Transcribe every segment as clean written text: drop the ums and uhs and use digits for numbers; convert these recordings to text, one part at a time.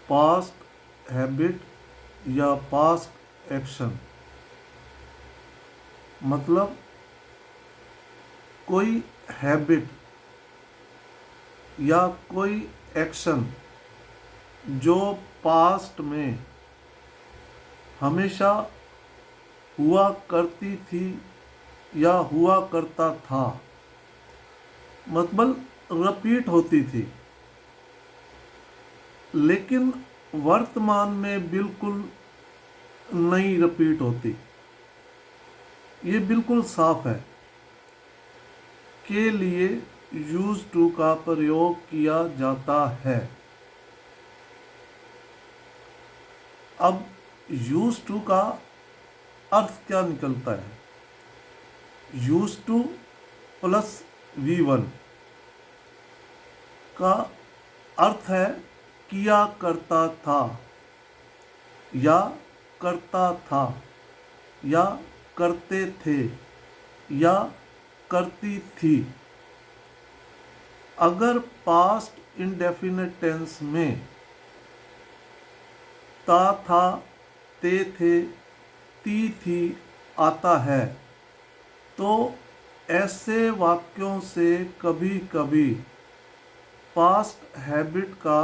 Past habit या past action. मतलब कोई हैबिट या कोई एक्शन जो पास्ट में हमेशा हुआ करती थी या हुआ करता था, मतलब रिपीट होती थी, लेकिन वर्तमान में बिल्कुल नहीं रिपीट होती। ये बिल्कुल साफ है के लिए यूज टू का प्रयोग किया जाता है। अब यूज टू का अर्थ क्या निकलता है? यूज टू प्लस V1 का अर्थ है किया करता था या करता था या करते थे या करती थी। अगर पास्ट इंडेफिनिट टेंस में था, ते थे, ती थी आता है तो ऐसे वाक्यों से कभी कभी पास्ट हैबिट का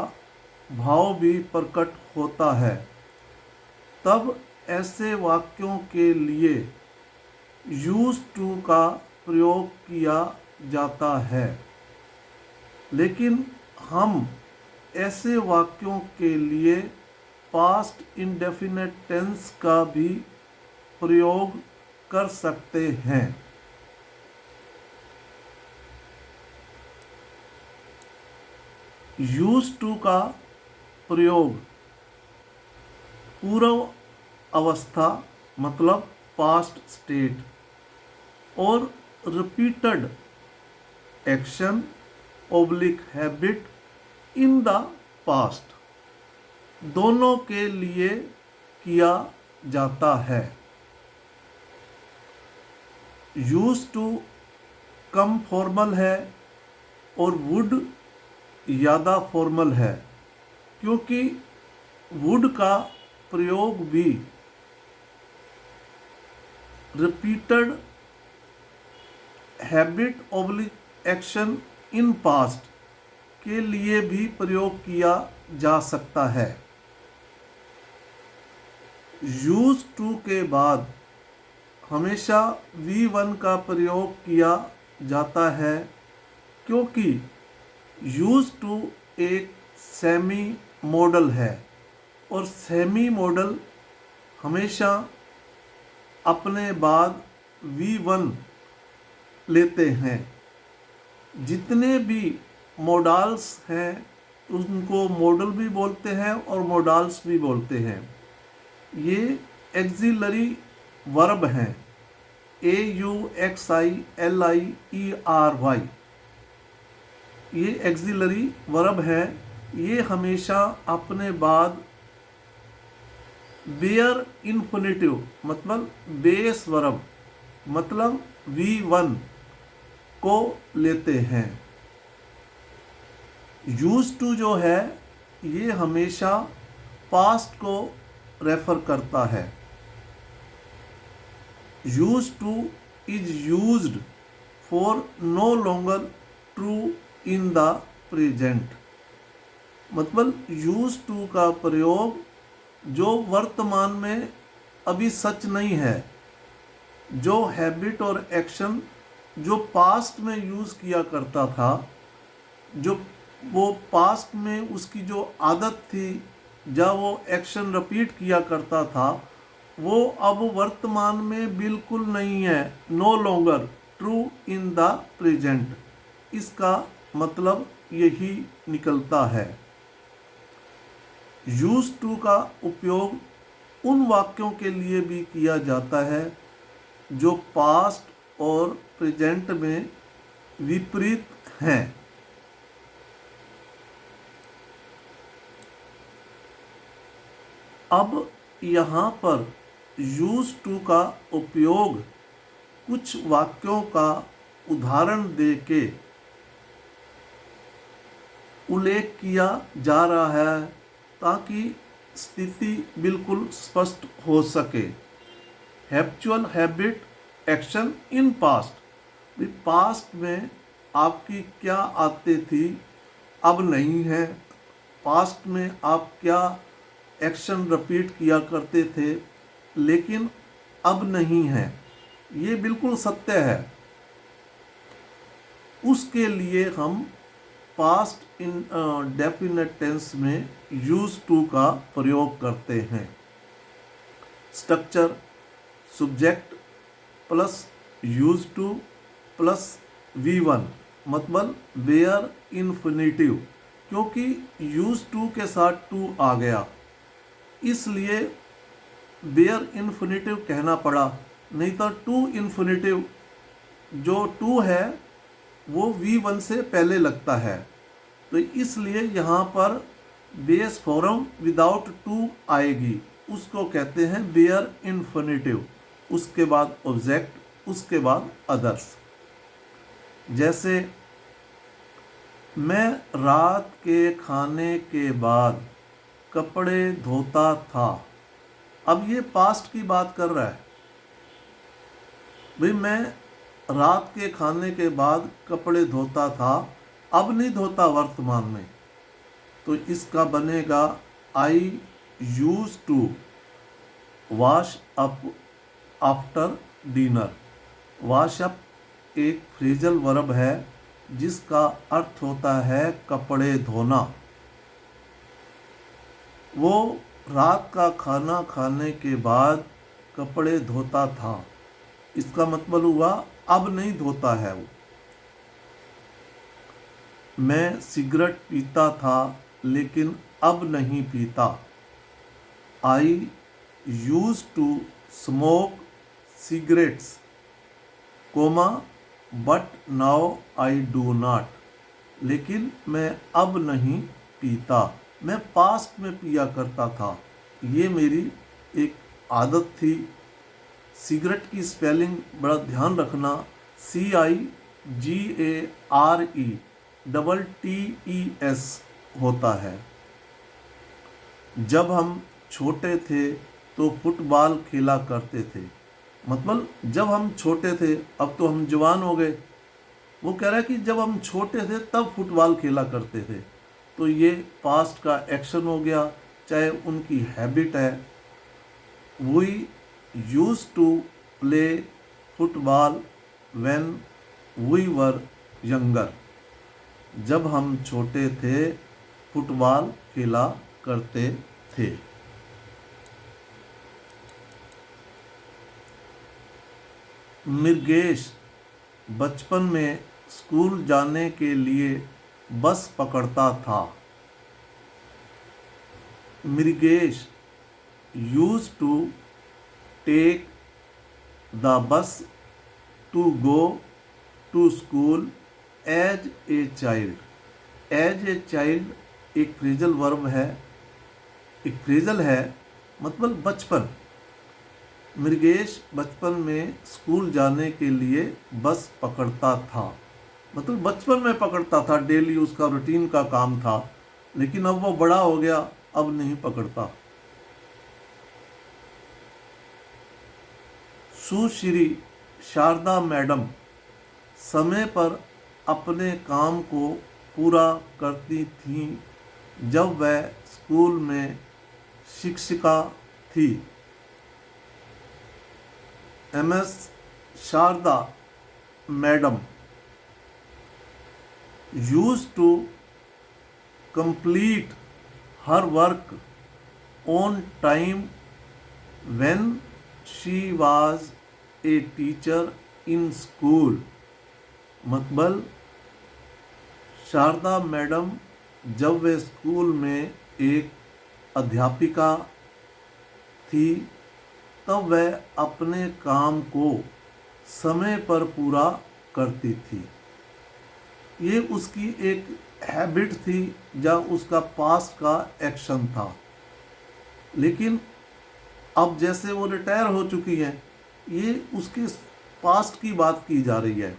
भाव भी प्रकट होता है। तब ऐसे वाक्यों के लिए यूज टू का प्रयोग किया जाता है। लेकिन हम ऐसे वाक्यों के लिए पास्ट इंडेफिनिट टेंस का भी प्रयोग कर सकते हैं। यूज टू का प्रयोग पूर्व अवस्था मतलब पास्ट स्टेट और repeated action oblique habit in the past दोनों के लिए किया जाता है। यूज टू कम फॉर्मल है और वुड ज़्यादा फॉर्मल है, क्योंकि वुड का प्रयोग भी repeated habit oblique action in past के लिए भी प्रयोग किया जा सकता है। यूज टू के बाद हमेशा V1 का प्रयोग किया जाता है, क्योंकि यूज टू एक सेमी मॉडल है और सेमी मॉडल हमेशा अपने बाद V1 लेते हैं। जितने भी मॉडल्स हैं उनको मॉडल भी बोलते हैं और मॉडल्स भी बोलते हैं। ये एक्सिलरी वर्ब हैं, AUXILIERY। ये एक्सिलरी वर्ब है। ये हमेशा अपने बाद बेयर इन्फिनेटिव मतलब बेस वर्ब मतलब V1 को लेते हैं। यूज टू जो है ये हमेशा पास्ट को रेफर करता है। Use to is used for no longer true in the present. मतलब यूज टू का प्रयोग जो वर्तमान में अभी सच नहीं है, जो हैबिट और एक्शन जो पास्ट में यूज़ किया करता था, जो वो पास्ट में उसकी जो आदत थी जब वो एक्शन रिपीट किया करता था, वो अब वर्तमान में बिल्कुल नहीं है, no longer true in the present. इसका मतलब यही निकलता है। यूज टू का उपयोग उन वाक्यों के लिए भी किया जाता है जो पास्ट और प्रेजेंट में विपरीत हैं। अब यहाँ पर यूज टू का उपयोग कुछ वाक्यों का उदाहरण देके उल्लेख किया जा रहा है, ताकि स्थिति बिल्कुल स्पष्ट हो सके। Habitual habit action in past, past में आपकी क्या आदतें थी अब नहीं है। पास्ट में आप क्या एक्शन रिपीट किया करते थे लेकिन अब नहीं है, ये बिल्कुल सत्य है। उसके लिए हम पास्ट इन डेफिनेट टेंस में यूज टू का प्रयोग करते हैं। Structure subject plus use two plus V1 मतलब वेयर इन्फिनिटिव, क्योंकि यूज टू के साथ टू आ गया इसलिए वेयर इन्फिनिटिव कहना पड़ा, नहीं तो टू इन्फिनिटिव जो टू है वो V1 से पहले लगता है। तो इसलिए यहाँ पर बेस फॉर्म विदाउट टू आएगी, उसको कहते हैं वेयर इन्फिनिटिव। उसके बाद ऑब्जेक्ट, उसके बाद अदर्स। जैसे मैं रात के खाने के बाद कपड़े धोता था। अब ये पास्ट की बात कर रहा है। भाई मैं रात के खाने के बाद कपड़े धोता था, अब नहीं धोता वर्तमान में, तो इसका बनेगा I use to wash up after dinner. Wash up एक फ्रेजल वर्ब है जिसका अर्थ होता है कपड़े धोना। वो रात का खाना खाने के बाद कपड़े धोता था, इसका मतलब हुआ अब नहीं धोता है वो। मैं सिगरेट पीता था लेकिन अब नहीं पीता। I use to smoke cigarettes comma but now I do not, लेकिन मैं अब नहीं पीता। मैं पास्ट में पिया करता था, ये मेरी एक आदत थी। सिगरेट की स्पेलिंग बड़ा ध्यान रखना, CIGARETTES होता है। जब हम छोटे थे तो फुटबॉल खेला करते थे, मतलब जब हम छोटे थे, अब तो हम जवान हो गए। वो कह रहा है कि जब हम छोटे थे तब फुटबॉल खेला करते थे, तो ये पास्ट का एक्शन हो गया, चाहे उनकी हैबिट है। We use to play football when we were younger. जब हम छोटे थे फुटबॉल खेला करते थे। मृगेश बचपन में स्कूल जाने के लिए बस पकड़ता था। Mrigesh use to take the bus to go to school as a child. As a child एक फ्रेजल वर्ब है, एक फ्रेजल है मतलब बचपन। मृगेश बचपन में स्कूल जाने के लिए बस पकड़ता था, मतलब बचपन में पकड़ता था, डेली उसका रूटीन का काम था, लेकिन अब वो बड़ा हो गया, अब नहीं पकड़ता। सुश्री शारदा मैडम समय पर अपने काम को पूरा करती थीं जब वह स्कूल में शिक्षिका थी। MS Sharda madam used to complete her work on time when she was a teacher in school। मतलब शारदा मैडम जब वे स्कूल में एक अध्यापिका थी तब वह अपने काम को समय पर पूरा करती थी। ये उसकी एक हैबिट थी या उसका पास्ट का एक्शन था। लेकिन अब जैसे वो रिटायर हो चुकी हैं, ये उसके पास्ट की बात की जा रही है,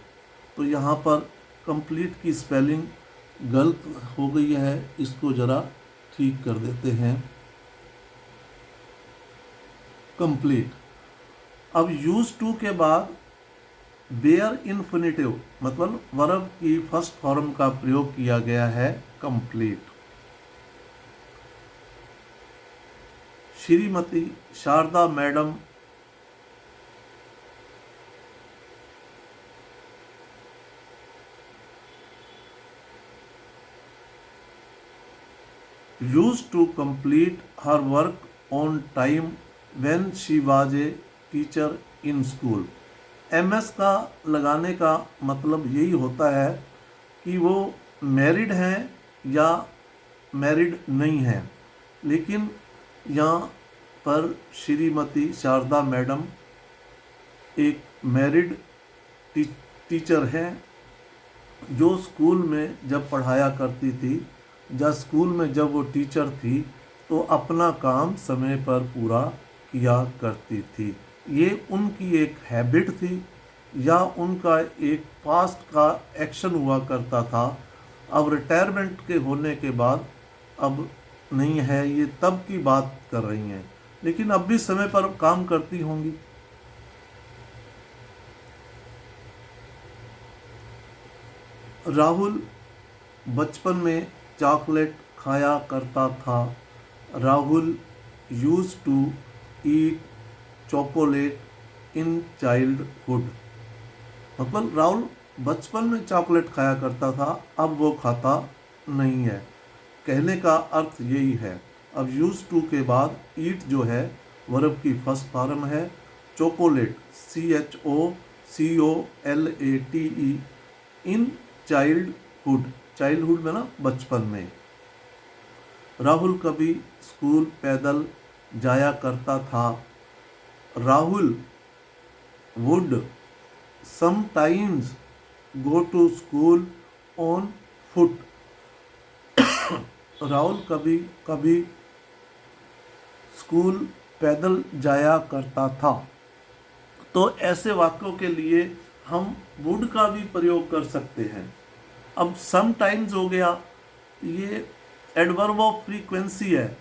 तो यहाँ पर कंप्लीट की स्पेलिंग गलत हो गई है, इसको ज़रा ठीक कर देते हैं कंप्लीट। अब यूज टू के बाद बेयर इन्फिनिटिव मतलब वर्ब की फर्स्ट फॉर्म का प्रयोग किया गया है complete. Shrimati Sharda madam used to complete her work on time when she was a teacher in school। MS का लगाने का मतलब यही होता है कि वो मैरिड हैं या मैरिड नहीं हैं, लेकिन यहाँ पर श्रीमती शारदा मैडम एक मैरिड टीचर हैं जो स्कूल में जब पढ़ाया करती थी या स्कूल में जब वो टीचर थी तो अपना काम समय पर पूरा किया करती थी। ये उनकी एक हैबिट थी या उनका एक पास्ट का एक्शन हुआ करता था। अब रिटायरमेंट के होने के बाद अब नहीं है, ये तब की बात कर रही हैं, लेकिन अब भी समय पर काम करती होंगी। राहुल बचपन में चॉकलेट खाया करता था। Rahul use to eat chocolate in childhood मतलब राहुल बचपन में चॉकलेट खाया करता था, अब वो खाता नहीं है। कहने का अर्थ यही है। अब यूज टू के बाद ईट जो है वर्ब की फर्स्ट फॉर्म है, chocolate CHOCOLATE in childhood, childhood में ना बचपन में। राहुल कभी स्कूल पैदल जाया करता था। Rahul would sometimes go to school on foot. Rahul कभी कभी स्कूल पैदल जाया करता था। तो ऐसे वाक्यों के लिए हम वुड का भी प्रयोग कर सकते हैं। अब समटाइम्स हो गया, ये एडवर्ब ऑफ फ्रीक्वेंसी है।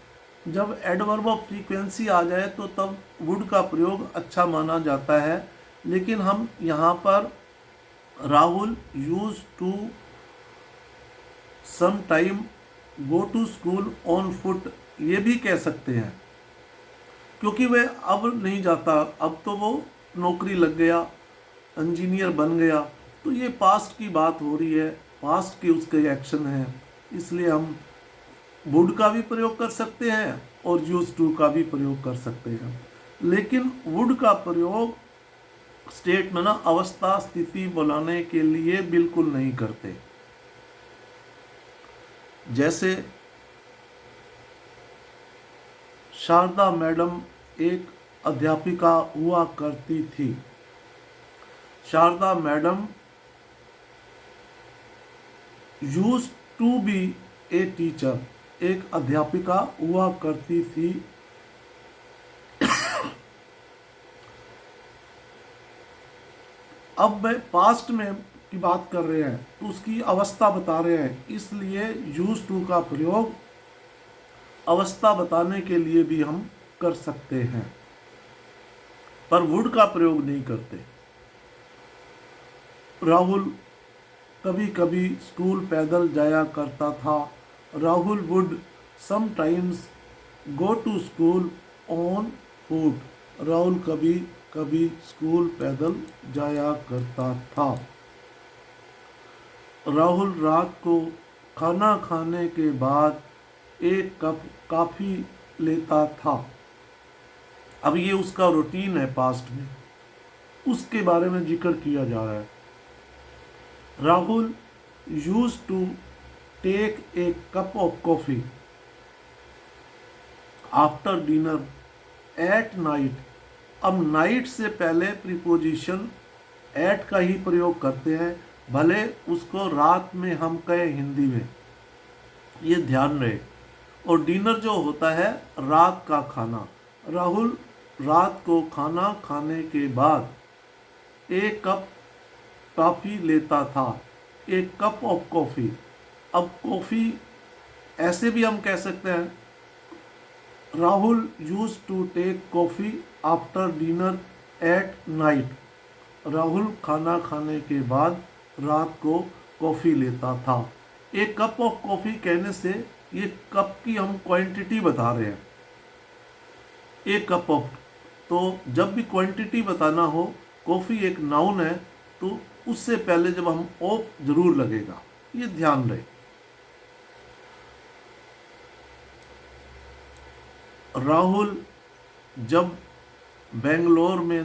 जब एडवर्ब ऑफ फ्रीक्वेंसी आ जाए तो तब वुड का प्रयोग अच्छा माना जाता है, लेकिन हम यहाँ पर Rahul use to some time go to school on foot ये भी कह सकते हैं, क्योंकि वह अब नहीं जाता, अब तो वो नौकरी लग गया, इंजीनियर बन गया। तो ये पास्ट की बात हो रही है, पास्ट के उसके एक्शन है, इसलिए हम वुड का भी प्रयोग कर सकते हैं और यूज टू का भी प्रयोग कर सकते हैं। लेकिन वुड का प्रयोग स्टेट में ना अवस्था स्थिति बुलाने के लिए बिल्कुल नहीं करते। जैसे शारदा मैडम एक अध्यापिका हुआ करती थी। Sharda madam use to be a teacher, एक अध्यापिका हुआ करती थी। अब मैं पास्ट में की बात कर रहे हैं तो उसकी अवस्था बता रहे हैं, इसलिए यूज टू का प्रयोग अवस्था बताने के लिए भी हम कर सकते हैं, पर वुड का प्रयोग नहीं करते। राहुल कभी कभी स्कूल पैदल जाया करता था। Rahul would sometimes go to school on foot. Rahul कभी कभी स्कूल पैदल जाया करता था। राहुल रात को खाना खाने के बाद एक कप कॉफ़ी लेता था। अब ये उसका रूटीन है, पास्ट में उसके बारे में जिक्र किया जा रहा है। Rahul use to take a cup of coffee after dinner at night. अब नाइट से पहले प्रीपोजिशन एट का ही प्रयोग करते हैं, भले उसको रात में हम कहें हिंदी में, ये ध्यान रहे। और डिनर जो होता है रात का खाना। राहुल रात को खाना खाने के बाद एक कप कॉफ़ी लेता था। एक कप ऑफ कॉफ़ी, अब कॉफ़ी ऐसे भी हम कह सकते हैं, Rahul use to take coffee after dinner at night. Rahul खाना खाने के बाद रात को कॉफ़ी लेता था। एक कप ऑफ कॉफ़ी कहने से ये कप की हम क्वांटिटी बता रहे हैं, एक कप ऑफ। तो जब भी क्वांटिटी बताना हो, कॉफ़ी एक नाउन है, तो उससे पहले जब हम ऑफ जरूर लगेगा, ये ध्यान रहे। राहुल जब बेंगलोर में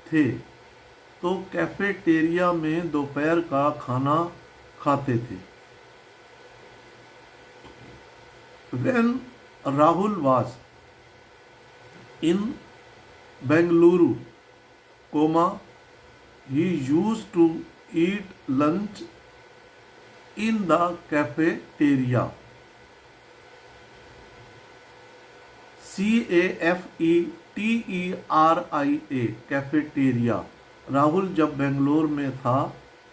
थे तो कैफेटेरिया में दोपहर का खाना खाते थे। When Rahul was in Bengaluru, he used to eat lunch in the cafeteria. CAFETERIA, cafeteria. Rahul जब बेंगलोर में था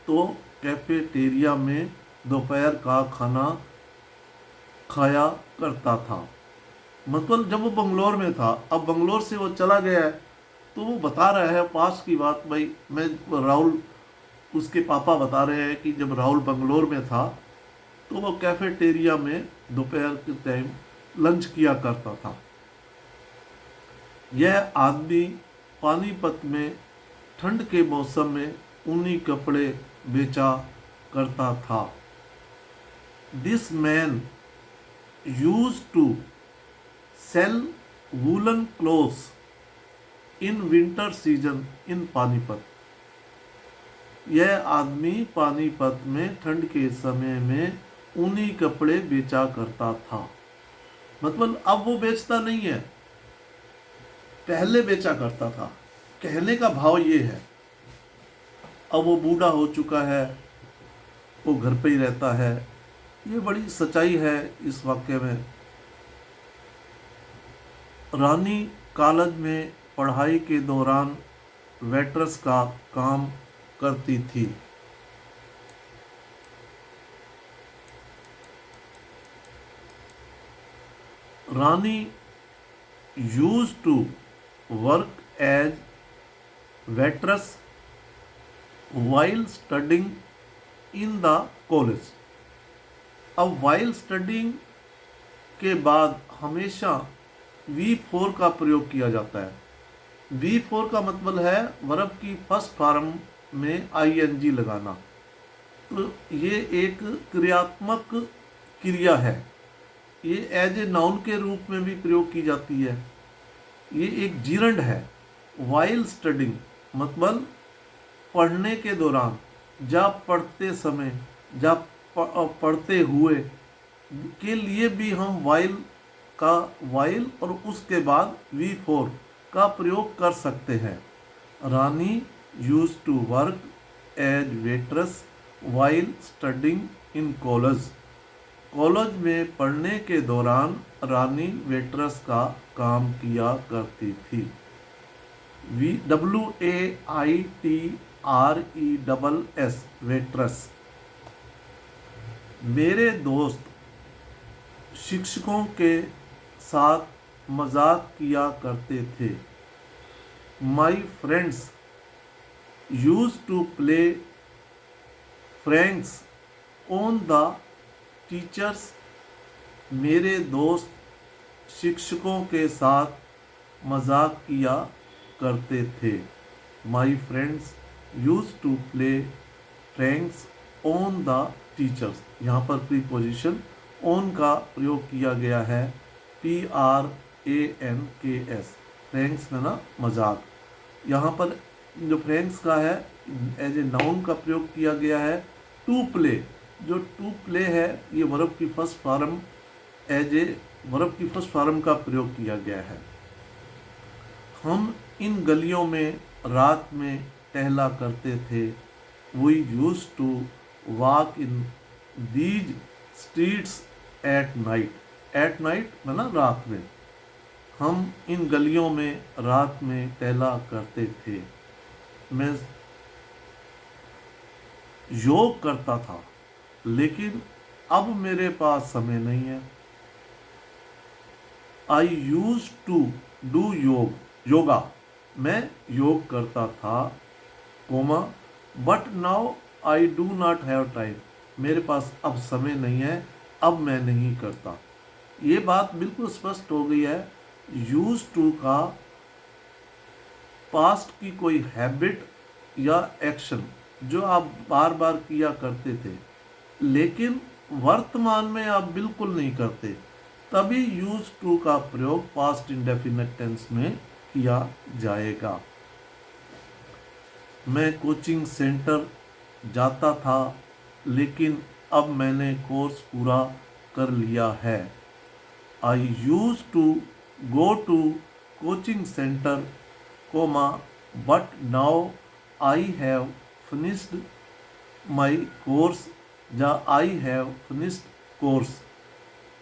तो कैफेटेरिया में दोपहर का खाना खाया करता था। मतलब जब वो बंगलोर में था, अब बंगलोर से वो चला गया है, तो वो बता रहा है पास की बात। भाई मैं, राहुल, उसके पापा बता रहे हैं कि जब राहुल बंगलोर में था तो वो कैफेटेरिया में दोपहर के टाइम लंच किया करता था। यह आदमी पानीपत में ठंड के मौसम में ऊनी कपड़े बेचा करता था। This man used to sell woolen clothes in winter season in Panipat. यह आदमी पानीपत में ठंड के समय में ऊनी कपड़े बेचा करता था। मतलब अब वो बेचता नहीं है, पहले बेचा करता था। कहने का भाव ये है, अब वो बूढ़ा हो चुका है, वो घर पे ही रहता है। ये बड़ी सच्चाई है इस वाक्य में। रानी कॉलेज में पढ़ाई के दौरान वेट्रेस का काम करती थी। Rani used to work as waitress while studying in the college. अब वाइल स्टडिंग के बाद हमेशा V4 का प्रयोग किया जाता है। V4 का मतलब है वर्ब की फर्स्ट फॉर्म में ING लगाना। तो ये एक क्रियात्मक क्रिया है, ये एज ए नाउन के रूप में भी प्रयोग की जाती है। ये एक जीरंड है। वाइल स्टडिंग मतलब पढ़ने के दौरान, जब पढ़ते समय, जब पढ़ते हुए के लिए भी हम वाइल और उसके बाद V4 का प्रयोग कर सकते हैं। Rani use to work as waitress while studying in college. College में पढ़ने के दौरान रानी वेट्रेस का काम किया करती थी। WAITRESS waitress. मेरे दोस्त शिक्षकों के साथ मजाक किया करते थे। My friends use to play pranks on the teachers. मेरे दोस्त शिक्षकों के साथ मजाक किया करते थे। My friends use to play pranks on the teachers. यहाँ पर प्रीपोजिशन ऑन का प्रयोग किया गया है, PRANKS, फ्रैंक्स में ना मजाक। यहाँ पर जो फ्रैंक्स का है एज ए नाउन का प्रयोग किया गया है। टू प्ले, जो टू प्ले है ये वर्ब की first form, as a verb की फर्स्ट फॉर्म का प्रयोग किया गया है। हम इन गलियों में रात में टहला करते थे। We use to walk in these streets at night. At night में ना रात में। हम इन गलियों में रात में टहला करते थे। मैं योग करता था, लेकिन अब मेरे पास समय नहीं है। I use to do yoga, मैं योग करता था, comma, but now I do not have time, मेरे पास अब समय नहीं है, अब मैं नहीं करता। ये बात बिल्कुल स्पष्ट हो गई है। यूज टू का पास्ट की कोई हैबिट या एक्शन जो आप बार बार किया करते थे, लेकिन वर्तमान में आप बिल्कुल नहीं करते, तभी यूज टू का प्रयोग पास्ट इंडेफिनिट टेंस में किया जाएगा। मैं कोचिंग सेंटर जाता था, लेकिन अब मैंने कोर्स पूरा कर लिया है। I use to go to coaching centre, comma, but now I have finished my course, या आई हैव फिनिश्ड कोर्स,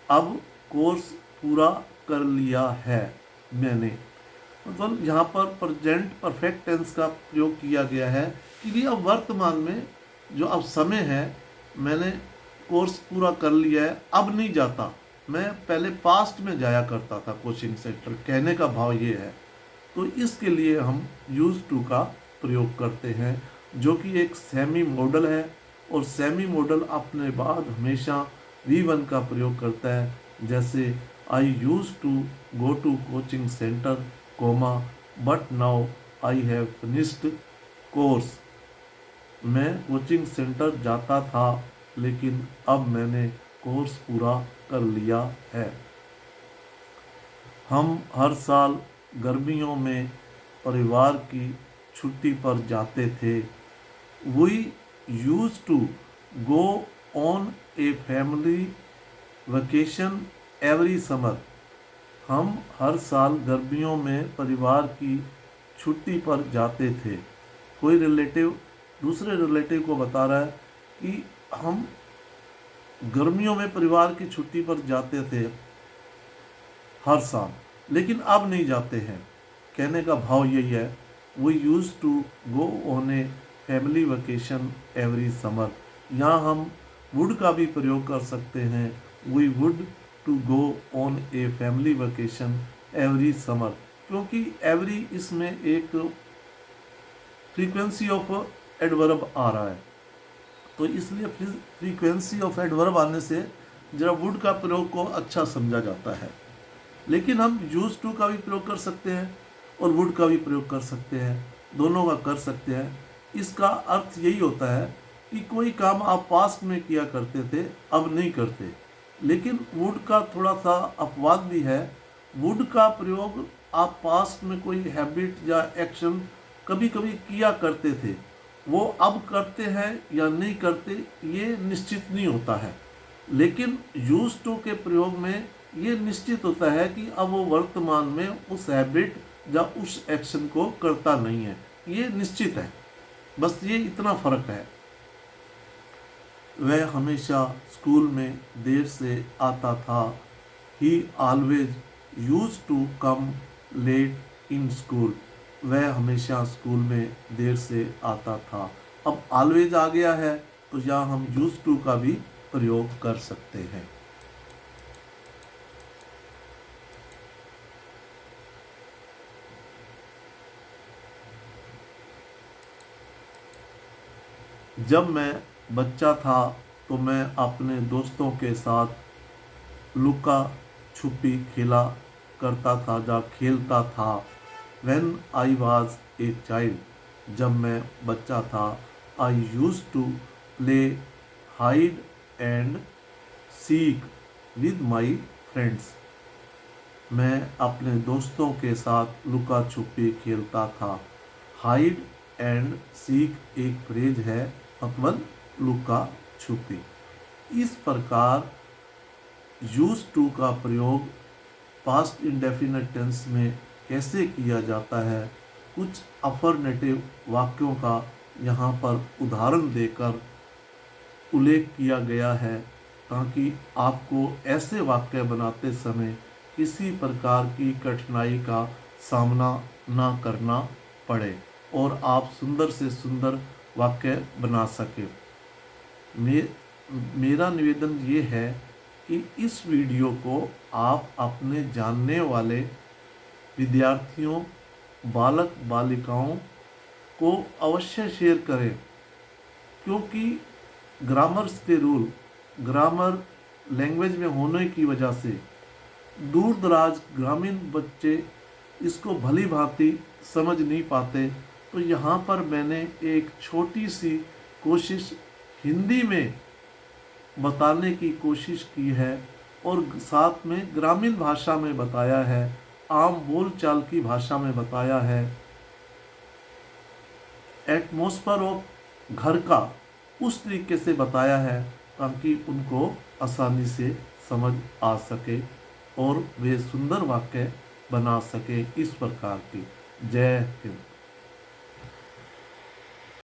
अब कोर्स पूरा कर लिया है मैंने। मतलब यहाँ पर प्रेजेंट परफेक्ट टेंस का प्रयोग किया गया है कि भी अब वर्तमान में जो अब समय है, मैंने कोर्स पूरा कर लिया है, अब नहीं जाता। मैं पहले पास्ट में जाया करता था कोचिंग सेंटर, कहने का भाव ये है। तो इसके लिए हम यूज टू का प्रयोग करते हैं, जो कि एक सेमी मॉडल है, और सेमी मॉडल अपने बाद हमेशा V1 का प्रयोग करता है। जैसे I use to go to coaching centre, comma, but now I have finished course, मैं कोचिंग सेंटर जाता था, लेकिन अब मैंने कोर्स पूरा कर लिया है। हम हर साल गर्मियों में परिवार की छुट्टी पर जाते थे। We use to go on a family vacation every summer, हम हर साल गर्मियों में परिवार की छुट्टी पर जाते थे। कोई रिलेटिव दूसरे रिलेटिव को बता रहा है कि हम गर्मियों में परिवार की छुट्टी पर जाते थे हर साल, लेकिन अब नहीं जाते हैं। कहने का भाव यही है, we use to go on a family vacation every summer. यहाँ हम वुड का भी प्रयोग कर सकते हैं, we would to go on a family vacation every summer, क्योंकि एवरी इसमें एक फ्रीक्वेंसी ऑफ एडवर्ब आ रहा है, तो इसलिए फ्रीक्वेंसी ऑफ एडवर्ब आने से जरा वुड का प्रयोग को अच्छा समझा जाता है। लेकिन हम यूज टू का भी प्रयोग कर सकते हैं और वुड का भी प्रयोग कर सकते हैं, दोनों का कर सकते हैं। इसका अर्थ यही होता है कि कोई काम आप पास्ट में किया करते थे, अब नहीं करते। लेकिन वुड का थोड़ा सा अपवाद भी है। वुड का प्रयोग आप पास्ट में कोई हैबिट या एक्शन कभी कभी किया करते थे, वो अब करते हैं या नहीं करते ये निश्चित नहीं होता है। लेकिन यूज टू के प्रयोग में ये निश्चित होता है कि अब वो वर्तमान में उस हैबिट या उस एक्शन को करता नहीं है, ये निश्चित है। बस ये इतना फर्क है। वह हमेशा स्कूल में देर से आता था। He always use to come late in school, वह हमेशा स्कूल में देर से आता था। अब ऑलवेज आ गया है, तो यहाँ हम यूज टू का भी प्रयोग कर सकते हैं। जब मैं बच्चा था तो मैं अपने दोस्तों के साथ लुका छुपी खेला करता था या खेलता था। When I was a child, जब मैं बच्चा था, I used to play hide and seek with my friends, मैं अपने दोस्तों के साथ लुका छुपी खेलता था। हाइड एंड सीक एक फ्रेज है, मतलब लुका छुपी। इस प्रकार यूज टू का प्रयोग पास्ट इंडेफिनिट टेंस में कैसे किया जाता है, कुछ अफर्मेटिव वाक्यों का यहाँ पर उदाहरण देकर उल्लेख किया गया है, ताकि आपको ऐसे वाक्य बनाते समय किसी प्रकार की कठिनाई का सामना ना करना पड़े और आप सुंदर से सुंदर वाक्य बना सकें। मेरा निवेदन ये है कि इस वीडियो को आप अपने जानने वाले विद्यार्थियों, बालक बालिकाओं को अवश्य शेयर करें, क्योंकि ग्रामर्स के रूल ग्रामर लैंग्वेज में होने की वजह से दूर दराज ग्रामीण बच्चे इसको भली भांति समझ नहीं पाते। तो यहाँ पर मैंने एक छोटी सी कोशिश हिंदी में बताने की कोशिश की है और साथ में ग्रामीण भाषा में बताया है, आम बोलचाल की भाषा में बताया है, एटमॉस्फेयर ऑफ घर का उस तरीके से बताया है ताकि उनको आसानी से समझ आ सके और वे सुंदर वाक्य बना सके। इस प्रकार की। जय हिंद।